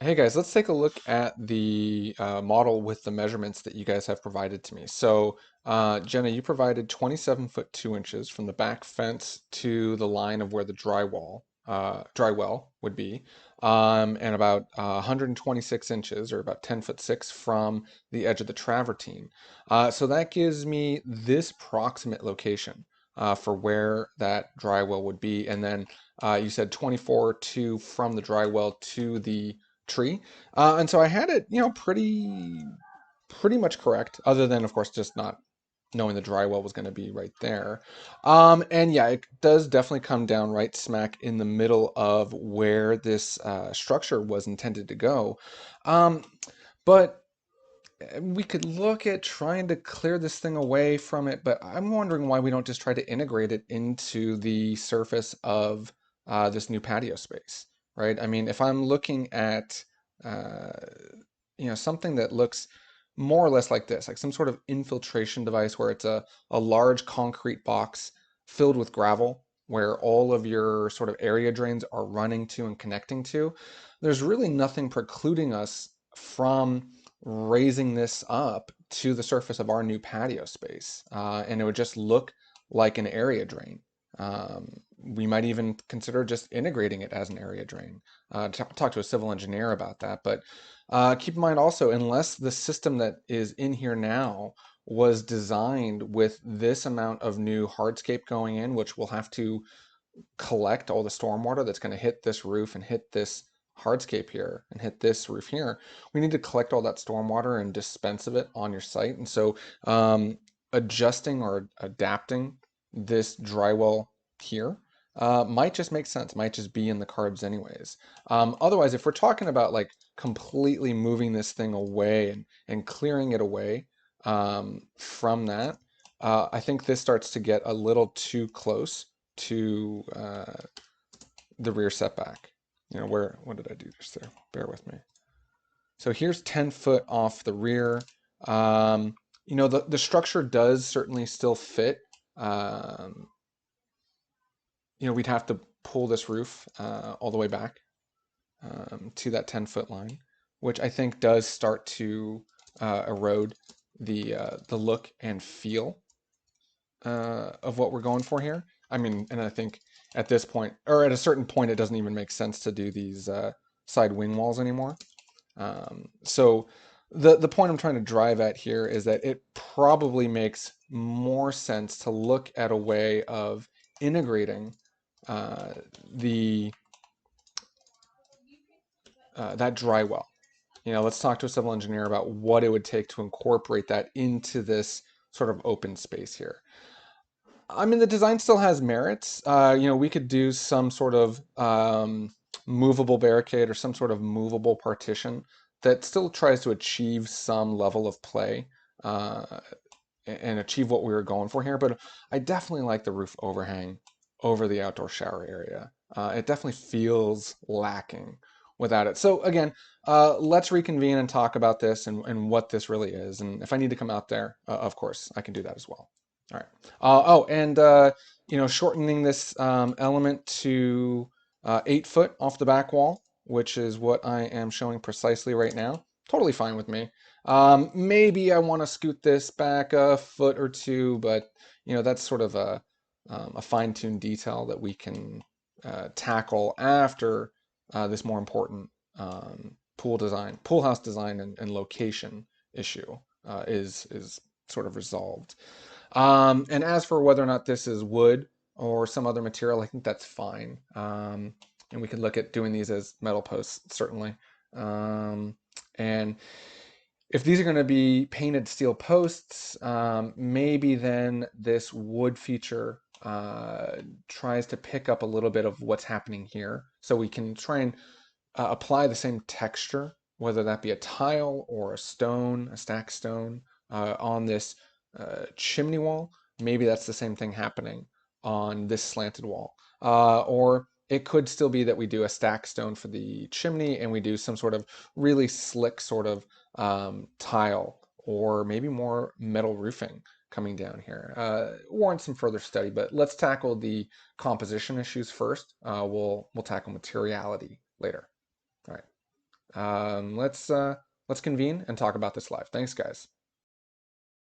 Hey guys, let's take a look at the model with the measurements that you guys have provided to me. So, Jenna, you provided 27 foot 2 inches from the back fence to the line of where the dry well would be, and about 126 inches, or about 10 foot 6 from the edge of the travertine. So that gives me this proximate location for where that dry well would be, and then you said 24 from the dry well to the tree. And so I had it, pretty much correct, other than, of course, just not knowing the dry well was going to be right there. And yeah, it does definitely come down right smack in the middle of where this structure was intended to go. Um, but we could look at trying to clear this thing away from it, but I'm wondering why we don't just try to integrate it into the surface of this new patio space, right? I mean, if I'm looking at, uh, something that looks more or less like this, like some sort of infiltration device where it's a large concrete box filled with gravel, where all of your sort of area drains are running to and connecting to, there's really nothing precluding us from raising this up to the surface of our new patio space. And it would just look like an area drain. We might even consider just integrating it as an area drain. Talk to a civil engineer about that. But keep in mind also, unless the system that is in here now was designed with this amount of new hardscape going in, which we'll have to collect all the stormwater that's going to hit this roof and hit this hardscape here and hit this roof here. We need to collect all that stormwater and dispense of it on your site. And so adjusting or adapting this drywall here might just make sense, might just be in the cards anyways. Otherwise, if we're talking about like completely moving this thing away and clearing it away from that, I think this starts to get a little too close to the rear setback. What did I do just there? Bear with me. So here's 10 foot off the rear. The structure does certainly still fit. Um, we'd have to pull this roof all the way back to that 10-foot line, which I think does start to erode the look and feel of what we're going for here. I mean, and I think at this point, or at a certain point, it doesn't even make sense to do these side wing walls anymore. So the point I'm trying to drive at here is that it probably makes more sense to look at a way of integrating uh, the that dry well. Let's talk to a civil engineer about what it would take to incorporate that into this sort of open space here. I mean, the design still has merits. We could do some sort of movable barricade or some sort of movable partition that still tries to achieve some level of play uh, and achieve what we were going for here. But I definitely like the roof overhang over the outdoor shower area. It definitely feels lacking without it. So again, let's reconvene and talk about this and what this really is. And if I need to come out there, of course, I can do that as well. All right. Shortening this element to 8 foot off the back wall, which is what I am showing precisely right now. Totally fine with me. Maybe I want to scoot this back a foot or two, but that's sort of a fine-tuned detail that we can tackle after this more important pool house design and location issue is sort of resolved. And as for whether or not this is wood or some other material, I think that's fine. And we could look at doing these as metal posts, certainly. And if these are going to be painted steel posts, maybe then this wood feature tries to pick up a little bit of what's happening here. So we can try and apply the same texture, whether that be a tile or a stone, a stacked stone, on this chimney wall. Maybe that's the same thing happening on this slanted wall. Or it could still be that we do a stack stone for the chimney and we do some sort of really slick sort of tile or maybe more metal roofing coming down here. Warrants some further study, but let's tackle the composition issues first. We'll tackle materiality later. All right. Let's convene and talk about this live. Thanks, guys.